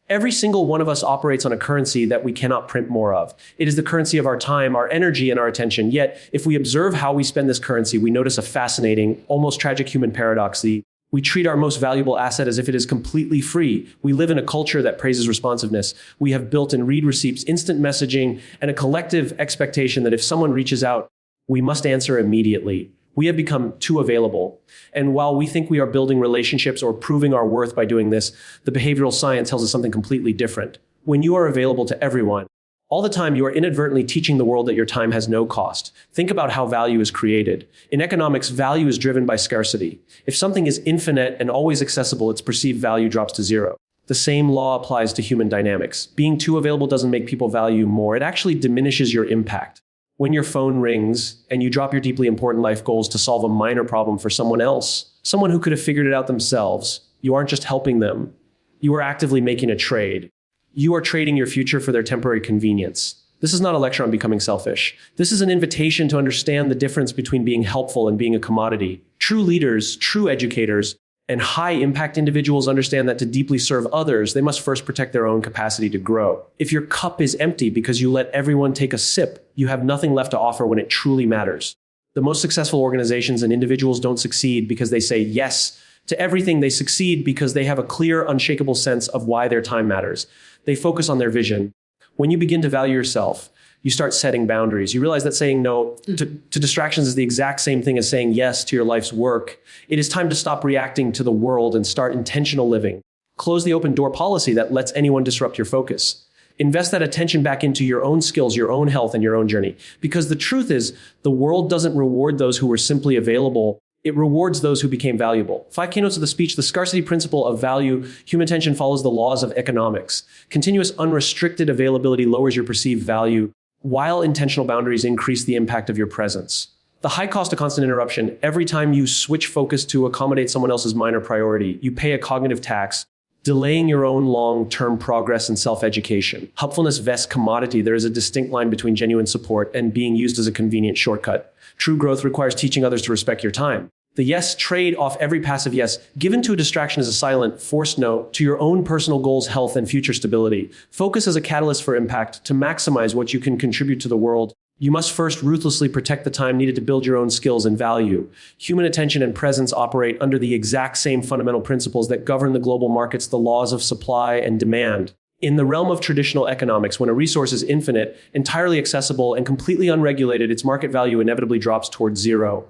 Every single one of us operates on a currency that we cannot print more of. It is the currency of our time, our energy, and our attention. Yet, if we observe how we spend this currency, we notice a fascinating, almost tragic human paradox. We treat our most valuable asset as if it is completely free. We live in a culture that praises responsiveness. We have built in read receipts, instant messaging, and a collective expectation that if someone reaches out, we must answer immediately. We have become too available. And while we think we are building relationships or proving our worth by doing this, the behavioral science tells us something completely different. When you are available to everyone, all the time, you are inadvertently teaching the world that your time has no cost. Think about how value is created. In economics, value is driven by scarcity. If something is infinite and always accessible, its perceived value drops to zero. The same law applies to human dynamics. Being too available doesn't make people value more. It actually diminishes your impact. When your phone rings and you drop your deeply important life goals to solve a minor problem for someone else, someone who could have figured it out themselves, you aren't just helping them. You are actively making a trade. You are trading your future for their temporary convenience. This is not a lecture on becoming selfish. This is an invitation to understand the difference between being helpful and being a commodity. True leaders, true educators, and high-impact individuals understand that to deeply serve others, they must first protect their own capacity to grow. If your cup is empty because you let everyone take a sip, you have nothing left to offer when it truly matters. The most successful organizations and individuals don't succeed because they say yes to everything. They succeed because they have a clear, unshakable sense of why their time matters. They focus on their vision. When you begin to value yourself, you start setting boundaries. You realize that saying no to distractions is the exact same thing as saying yes to your life's work. It is time to stop reacting to the world and start intentional living. Close the open door policy that lets anyone disrupt your focus. Invest that attention back into your own skills, your own health, and your own journey. Because the truth is, the world doesn't reward those who were simply available. It rewards those who became valuable. 5 keynotes of the speech, the scarcity principle of value. Human attention follows the laws of economics. Continuous unrestricted availability lowers your perceived value, while intentional boundaries increase the impact of your presence. The high cost of constant interruption. Every time you switch focus to accommodate someone else's minor priority, you pay a cognitive tax, delaying your own long-term progress and self-education. Helpfulness vests commodity. There is a distinct line between genuine support and being used as a convenient shortcut. True growth requires teaching others to respect your time. The yes trade off every passive yes given to a distraction is a silent, forced no to your own personal goals, health, and future stability. Focus as a catalyst for impact to maximize what you can contribute to the world. You must first ruthlessly protect the time needed to build your own skills and value. Human attention and presence operate under the exact same fundamental principles that govern the global markets, the laws of supply and demand. In the realm of traditional economics, when a resource is infinite, entirely accessible, and completely unregulated, its market value inevitably drops towards zero.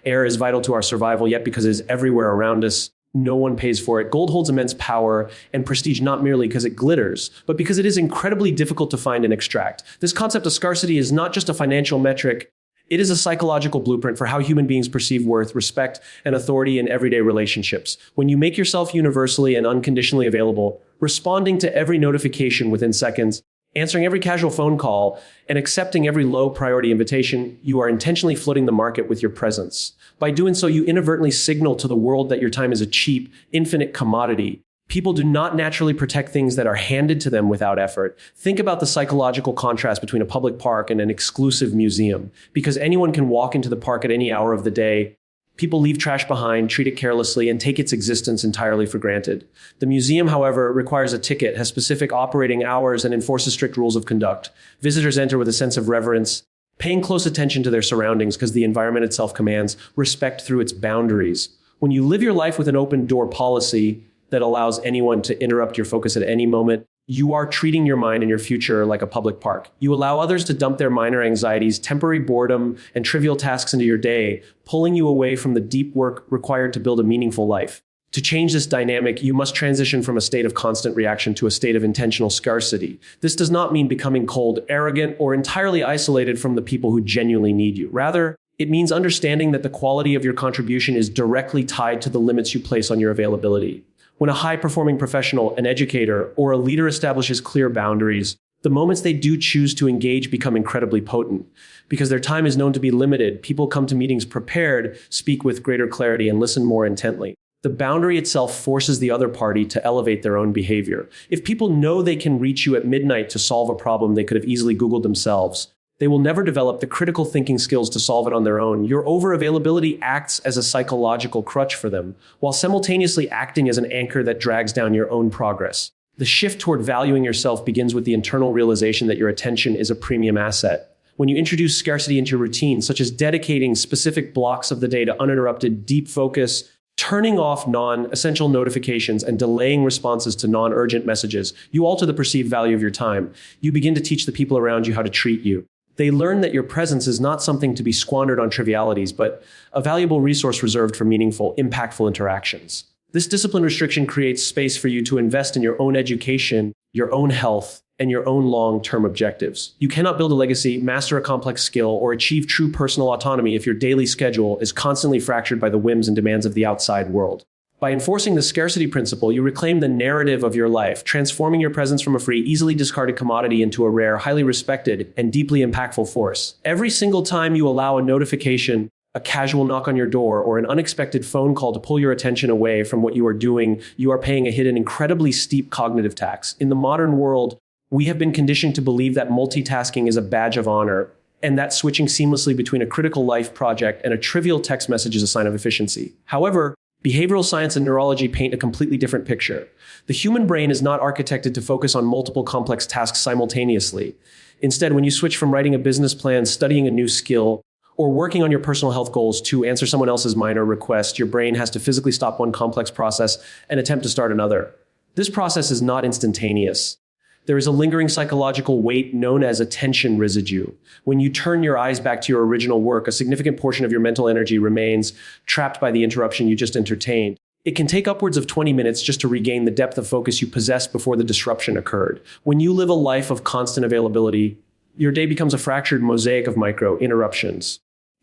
Air is vital to our survival, yet because it is everywhere around us, no one pays for it. Gold holds immense power and prestige not merely because it glitters, but because it is incredibly difficult to find and extract. This concept of scarcity is not just a financial metric. It is a psychological blueprint for how human beings perceive worth, respect, and authority in everyday relationships. When you make yourself universally and unconditionally available, responding to every notification within seconds, answering every casual phone call, and accepting every low-priority invitation, you are intentionally flooding the market with your presence. By doing so, you inadvertently signal to the world that your time is a cheap, infinite commodity. People do not naturally protect things that are handed to them without effort. Think about the psychological contrast between a public park and an exclusive museum. Because anyone can walk into the park at any hour of the day, people leave trash behind, treat it carelessly, and take its existence entirely for granted. The museum, however, requires a ticket, has specific operating hours, and enforces strict rules of conduct. Visitors enter with a sense of reverence, paying close attention to their surroundings because the environment itself commands respect through its boundaries. When you live your life with an open door policy that allows anyone to interrupt your focus at any moment, you are treating your mind and your future like a public park. You allow others to dump their minor anxieties, temporary boredom, and trivial tasks into your day, pulling you away from the deep work required to build a meaningful life. To change this dynamic, you must transition from a state of constant reaction to a state of intentional scarcity. This does not mean becoming cold, arrogant, or entirely isolated from the people who genuinely need you. Rather, it means understanding that the quality of your contribution is directly tied to the limits you place on your availability. When a high-performing professional, an educator, or a leader establishes clear boundaries, the moments they do choose to engage become incredibly potent. Because their time is known to be limited, people come to meetings prepared, speak with greater clarity, and listen more intently. The boundary itself forces the other party to elevate their own behavior. If people know they can reach you at midnight to solve a problem they could have easily Googled themselves, they will never develop the critical thinking skills to solve it on their own. Your over-availability acts as a psychological crutch for them, while simultaneously acting as an anchor that drags down your own progress. The shift toward valuing yourself begins with the internal realization that your attention is a premium asset. When you introduce scarcity into your routine, such as dedicating specific blocks of the day to uninterrupted deep focus, turning off non-essential notifications, and delaying responses to non-urgent messages, you alter the perceived value of your time. You begin to teach the people around you how to treat you. They learn that your presence is not something to be squandered on trivialities, but a valuable resource reserved for meaningful, impactful interactions. This discipline restriction creates space for you to invest in your own education, your own health, and your own long-term objectives. You cannot build a legacy, master a complex skill, or achieve true personal autonomy if your daily schedule is constantly fractured by the whims and demands of the outside world. By enforcing the scarcity principle, you reclaim the narrative of your life, transforming your presence from a free, easily discarded commodity into a rare, highly respected, and deeply impactful force. Every single time you allow a notification, a casual knock on your door, or an unexpected phone call to pull your attention away from what you are doing, you are paying a hidden, incredibly steep cognitive tax. In the modern world, we have been conditioned to believe that multitasking is a badge of honor, and that switching seamlessly between a critical life project and a trivial text message is a sign of efficiency. However, behavioral science and neurology paint a completely different picture. The human brain is not architected to focus on multiple complex tasks simultaneously. Instead, when you switch from writing a business plan, studying a new skill, or working on your personal health goals to answer someone else's minor request, your brain has to physically stop one complex process and attempt to start another. This process is not instantaneous. There is a lingering psychological weight known as attention residue. When you turn your eyes back to your original work, a significant portion of your mental energy remains trapped by the interruption you just entertained. It can take upwards of 20 minutes just to regain the depth of focus you possessed before the disruption occurred. When you live a life of constant availability, your day becomes a fractured mosaic of micro interruptions.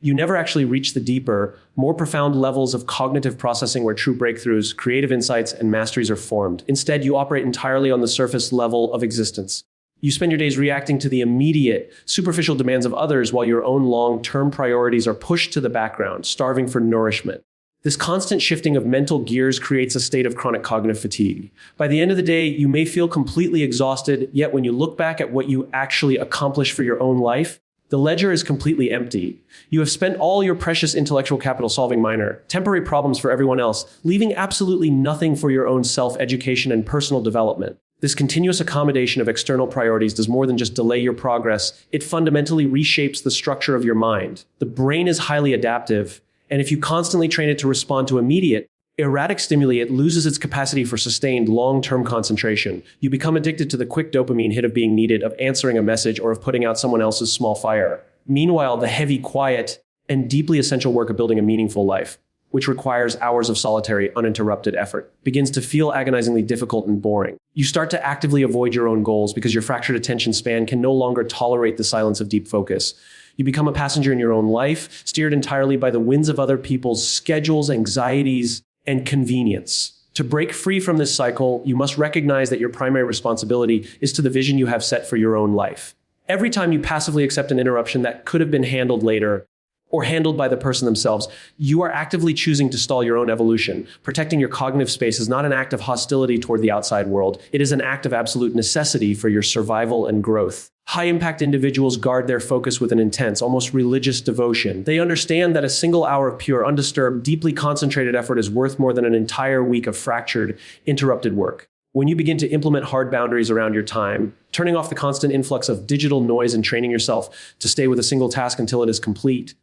You never actually reach the deeper, more profound levels of cognitive processing where true breakthroughs, creative insights, and masteries are formed. Instead, you operate entirely on the surface level of existence. You spend your days reacting to the immediate, superficial demands of others while your own long-term priorities are pushed to the background, starving for nourishment. This constant shifting of mental gears creates a state of chronic cognitive fatigue. By the end of the day, you may feel completely exhausted, yet when you look back at what you actually accomplished for your own life, the ledger is completely empty. You have spent all your precious intellectual capital solving minor, temporary problems for everyone else, leaving absolutely nothing for your own self-education and personal development. This continuous accommodation of external priorities does more than just delay your progress. It fundamentally reshapes the structure of your mind. The brain is highly adaptive, and if you constantly train it to respond to immediate, erratic stimuli, it loses its capacity for sustained long-term concentration. You become addicted to the quick dopamine hit of being needed, of answering a message, or of putting out someone else's small fire. Meanwhile, the heavy, quiet, and deeply essential work of building a meaningful life, which requires hours of solitary, uninterrupted effort, begins to feel agonizingly difficult and boring. You start to actively avoid your own goals because your fractured attention span can no longer tolerate the silence of deep focus. You become a passenger in your own life, steered entirely by the winds of other people's schedules, anxieties, and convenience. To break free from this cycle, you must recognize that your primary responsibility is to the vision you have set for your own life. Every time you passively accept an interruption that could have been handled later, or handled by the person themselves, you are actively choosing to stall your own evolution. Protecting your cognitive space is not an act of hostility toward the outside world. It is an act of absolute necessity for your survival and growth. High-impact individuals guard their focus with an intense, almost religious devotion. They understand that a single hour of pure, undisturbed, deeply concentrated effort is worth more than an entire week of fractured, interrupted work. When you begin to implement hard boundaries around your time, turning off the constant influx of digital noise and training yourself to stay with a single task until it is complete,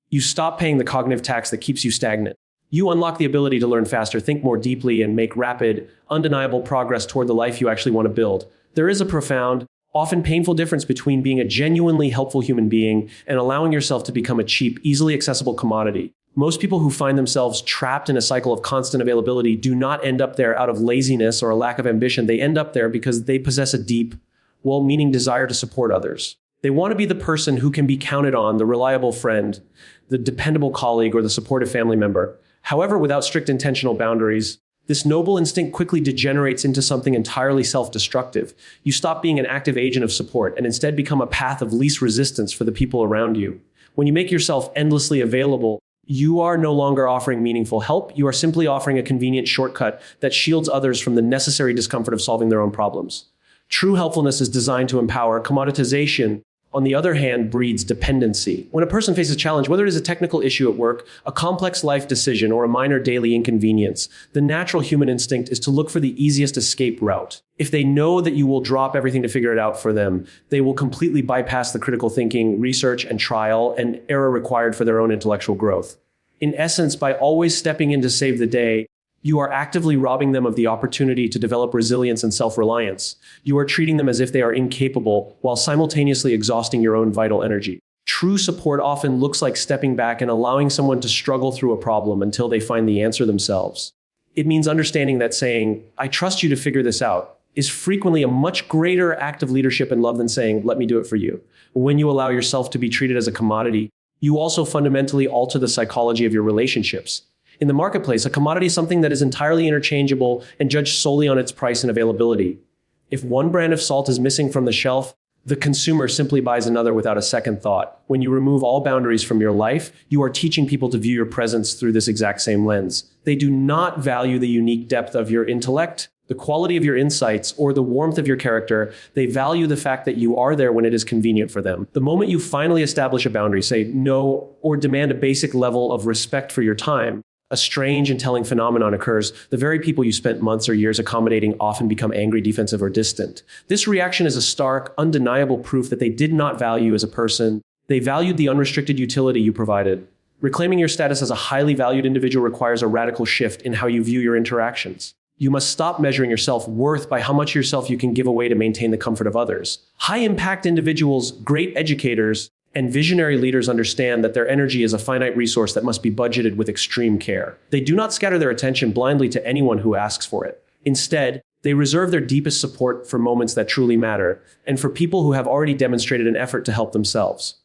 you stop paying the cognitive tax that keeps you stagnant. You unlock the ability to learn faster, think more deeply, and make rapid, undeniable progress toward the life you actually want to build. There is a profound, often painful difference between being a genuinely helpful human being and allowing yourself to become a cheap, easily accessible commodity. Most people who find themselves trapped in a cycle of constant availability do not end up there out of laziness or a lack of ambition. They end up there because they possess a deep, well-meaning desire to support others. They want to be the person who can be counted on, the reliable friend, the dependable colleague, or the supportive family member. However, without strict intentional boundaries, this noble instinct quickly degenerates into something entirely self-destructive. You stop being an active agent of support and instead become a path of least resistance for the people around you. When you make yourself endlessly available, you are no longer offering meaningful help. You are simply offering a convenient shortcut that shields others from the necessary discomfort of solving their own problems. True helpfulness is designed to empower. Commoditization on the other hand, breeds dependency. When a person faces a challenge, whether it is a technical issue at work, a complex life decision, or a minor daily inconvenience, the natural human instinct is to look for the easiest escape route. If they know that you will drop everything to figure it out for them, they will completely bypass the critical thinking, research, and trial and error required for their own intellectual growth. In essence, by always stepping in to save the day, you are actively robbing them of the opportunity to develop resilience and self-reliance. You are treating them as if they are incapable while simultaneously exhausting your own vital energy. True support often looks like stepping back and allowing someone to struggle through a problem until they find the answer themselves. It means understanding that saying, "I trust you to figure this out," is frequently a much greater act of leadership and love than saying, "Let me do it for you." When you allow yourself to be treated as a commodity, you also fundamentally alter the psychology of your relationships. In the marketplace, a commodity is something that is entirely interchangeable and judged solely on its price and availability. If one brand of salt is missing from the shelf, the consumer simply buys another without a second thought. When you remove all boundaries from your life, you are teaching people to view your presence through this exact same lens. They do not value the unique depth of your intellect, the quality of your insights, or the warmth of your character. They value the fact that you are there when it is convenient for them. The moment you finally establish a boundary, say no, or demand a basic level of respect for your time, a strange and telling phenomenon occurs. The very people you spent months or years accommodating often become angry, defensive, or distant. This reaction is a stark, undeniable proof that they did not value you as a person. They valued the unrestricted utility you provided. Reclaiming your status as a highly valued individual requires a radical shift in how you view your interactions. You must stop measuring your self-worth by how much of yourself you can give away to maintain the comfort of others. High-impact individuals, great educators, and visionary leaders understand that their energy is a finite resource that must be budgeted with extreme care. They do not scatter their attention blindly to anyone who asks for it. Instead, they reserve their deepest support for moments that truly matter, and for people who have already demonstrated an effort to help themselves.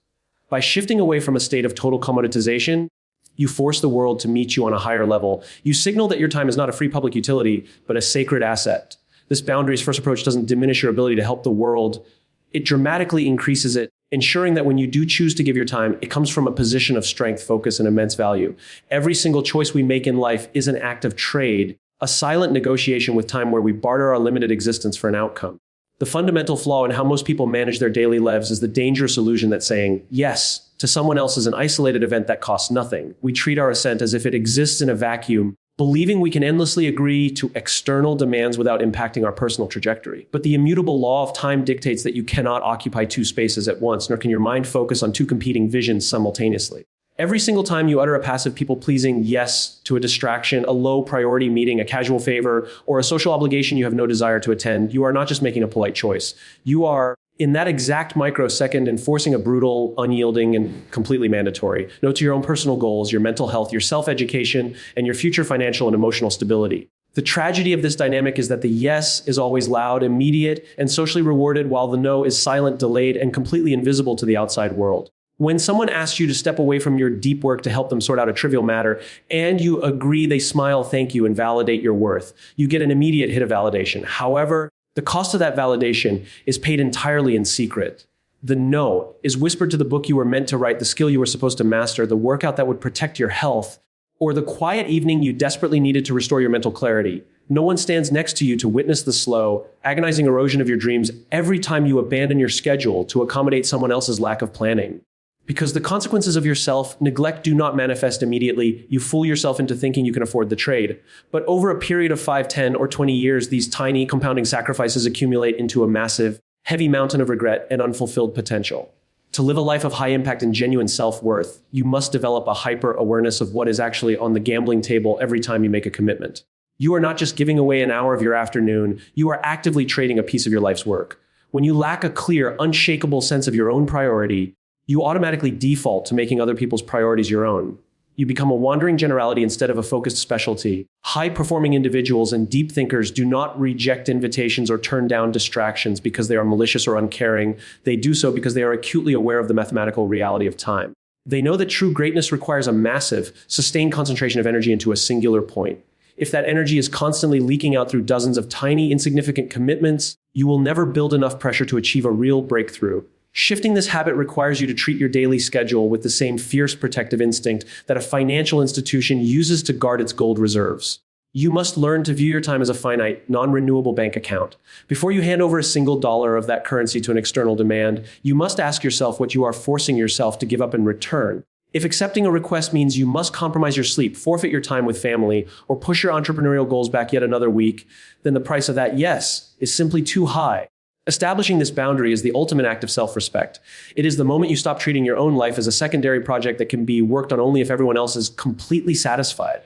By shifting away from a state of total commoditization, you force the world to meet you on a higher level. You signal that your time is not a free public utility, but a sacred asset. This boundaries-first approach doesn't diminish your ability to help the world. It dramatically increases it, ensuring that when you do choose to give your time, it comes from a position of strength, focus, and immense value. Every single choice we make in life is an act of trade, a silent negotiation with time where we barter our limited existence for an outcome. The fundamental flaw in how most people manage their daily lives is the dangerous illusion that saying yes to someone else is an isolated event that costs nothing. We treat our assent as if it exists in a vacuum, believing we can endlessly agree to external demands without impacting our personal trajectory. But the immutable law of time dictates that you cannot occupy two spaces at once, nor can your mind focus on two competing visions simultaneously. Every single time you utter a passive people-pleasing yes to a distraction, a low-priority meeting, a casual favor, or a social obligation you have no desire to attend, you are not just making a polite choice. You are, in that exact microsecond, enforcing a brutal, unyielding, and completely mandatory no to your own personal goals, your mental health, your self-education, and your future financial and emotional stability. The tragedy of this dynamic is that the yes is always loud, immediate, and socially rewarded, while the no is silent, delayed, and completely invisible to the outside world. When someone asks you to step away from your deep work to help them sort out a trivial matter, and you agree, they smile, thank you, and validate your worth, you get an immediate hit of validation. However, the cost of that validation is paid entirely in secret. The no is whispered to the book you were meant to write, the skill you were supposed to master, the workout that would protect your health, or the quiet evening you desperately needed to restore your mental clarity. No one stands next to you to witness the slow, agonizing erosion of your dreams every time you abandon your schedule to accommodate someone else's lack of planning. Because the consequences of your self-neglect do not manifest immediately, you fool yourself into thinking you can afford the trade. But over a period of 5, 10, or 20 years, these tiny compounding sacrifices accumulate into a massive, heavy mountain of regret and unfulfilled potential. To live a life of high impact and genuine self-worth, you must develop a hyper-awareness of what is actually on the gambling table every time you make a commitment. You are not just giving away an hour of your afternoon, you are actively trading a piece of your life's work. When you lack a clear, unshakable sense of your own priority, you automatically default to making other people's priorities your own. You become a wandering generality instead of a focused specialty. High-performing individuals and deep thinkers do not reject invitations or turn down distractions because they are malicious or uncaring. They do so because they are acutely aware of the mathematical reality of time. They know that true greatness requires a massive, sustained concentration of energy into a singular point. If that energy is constantly leaking out through dozens of tiny, insignificant commitments, you will never build enough pressure to achieve a real breakthrough. Shifting this habit requires you to treat your daily schedule with the same fierce protective instinct that a financial institution uses to guard its gold reserves. You must learn to view your time as a finite, non-renewable bank account. Before you hand over a single dollar of that currency to an external demand, you must ask yourself what you are forcing yourself to give up in return. If accepting a request means you must compromise your sleep, forfeit your time with family, or push your entrepreneurial goals back yet another week, then the price of that yes is simply too high. Establishing this boundary is the ultimate act of self-respect. It is the moment you stop treating your own life as a secondary project that can be worked on only if everyone else is completely satisfied.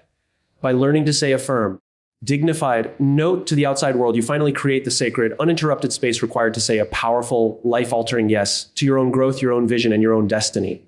By learning to say a firm, dignified note to the outside world, you finally create the sacred, uninterrupted space required to say a powerful, life-altering yes to your own growth, your own vision, and your own destiny.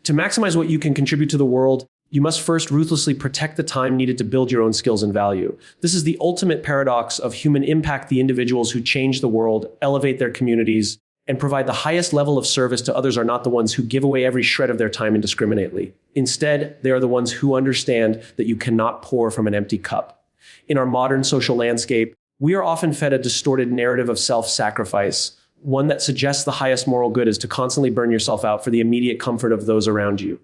To maximize what you can contribute to the world, you must first ruthlessly protect the time needed to build your own skills and value. This is the ultimate paradox of human impact. The individuals who change the world, elevate their communities, and provide the highest level of service to others are not the ones who give away every shred of their time indiscriminately. Instead, they are the ones who understand that you cannot pour from an empty cup. In our modern social landscape, we are often fed a distorted narrative of self-sacrifice, one that suggests the highest moral good is to constantly burn yourself out for the immediate comfort of those around you.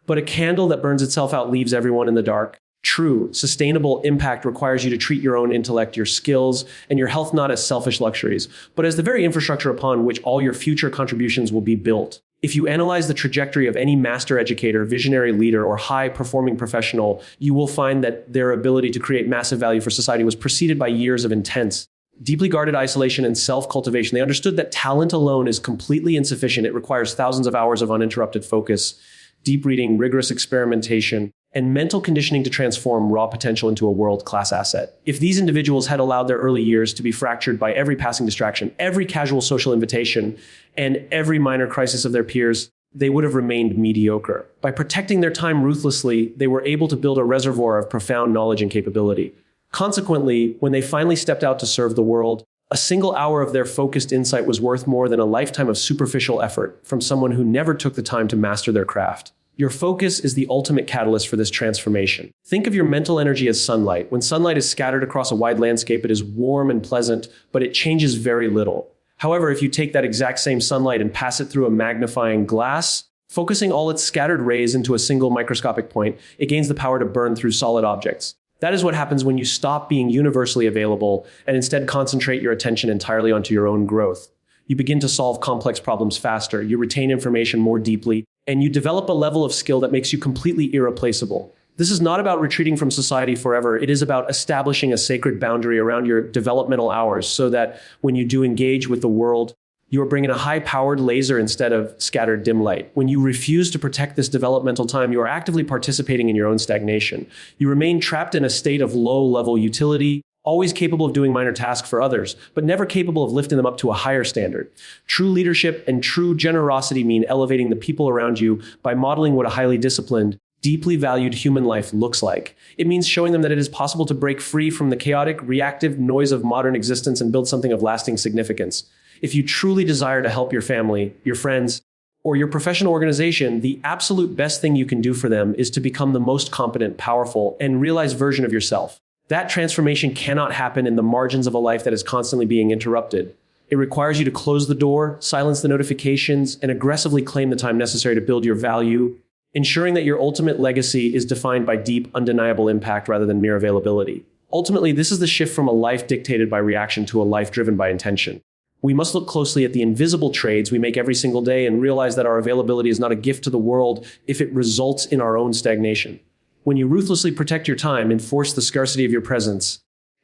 But a candle that burns itself out leaves everyone in the dark. True, sustainable impact requires you to treat your own intellect, your skills, and your health not as selfish luxuries, but as the very infrastructure upon which all your future contributions will be built. If you analyze the trajectory of any master educator, visionary leader, or high-performing professional, you will find that their ability to create massive value for society was preceded by years of intense, deeply guarded isolation and self-cultivation. They understood that talent alone is completely insufficient. It requires thousands of hours of uninterrupted focus, deep reading, rigorous experimentation, and mental conditioning to transform raw potential into a world-class asset. If these individuals had allowed their early years to be fractured by every passing distraction, every casual social invitation, and every minor crisis of their peers, they would have remained mediocre. By protecting their time ruthlessly, they were able to build a reservoir of profound knowledge and capability. Consequently, when they finally stepped out to serve the world, a single hour of their focused insight was worth more than a lifetime of superficial effort from someone who never took the time to master their craft. Your focus is the ultimate catalyst for this transformation. Think of your mental energy as sunlight. When sunlight is scattered across a wide landscape, it is warm and pleasant, but it changes very little. However, if you take that exact same sunlight and pass it through a magnifying glass, focusing all its scattered rays into a single microscopic point, it gains the power to burn through solid objects. That is what happens when you stop being universally available and instead concentrate your attention entirely onto your own growth. You begin to solve complex problems faster, you retain information more deeply, and you develop a level of skill that makes you completely irreplaceable. This is not about retreating from society forever. It is about establishing a sacred boundary around your developmental hours so that when you do engage with the world, you are bringing a high-powered laser instead of scattered dim light. When you refuse to protect this developmental time, you are actively participating in your own stagnation. You remain trapped in a state of low-level utility, always capable of doing minor tasks for others, but never capable of lifting them up to a higher standard. True leadership and true generosity mean elevating the people around you by modeling what a highly disciplined, deeply valued human life looks like. It means showing them that it is possible to break free from the chaotic, reactive noise of modern existence and build something of lasting significance. If you truly desire to help your family, your friends, or your professional organization, the absolute best thing you can do for them is to become the most competent, powerful, and realized version of yourself. That transformation cannot happen in the margins of a life that is constantly being interrupted. It requires you to close the door, silence the notifications, and aggressively claim the time necessary to build your value, ensuring that your ultimate legacy is defined by deep, undeniable impact rather than mere availability. Ultimately, this is the shift from a life dictated by reaction to a life driven by intention. We must look closely at the invisible trades we make every single day and realize that our availability is not a gift to the world if it results in our own stagnation. When you ruthlessly protect your time, enforce the scarcity of your presence,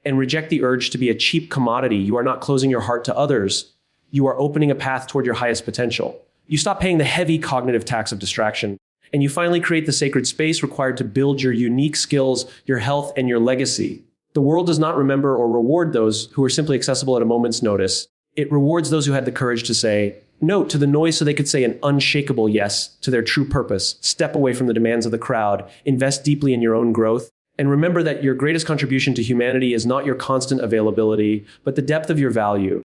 and reject the urge to be a cheap commodity, you are not closing your heart to others. You are opening a path toward your highest potential. You stop paying the heavy cognitive tax of distraction, and you finally create the sacred space required to build your unique skills, your health, and your legacy. The world does not remember or reward those who are simply accessible at a moment's notice. It rewards those who had the courage to say no to the noise so they could say an unshakable yes to their true purpose, step away from the demands of the crowd, invest deeply in your own growth, and remember that your greatest contribution to humanity is not your constant availability, but the depth of your value.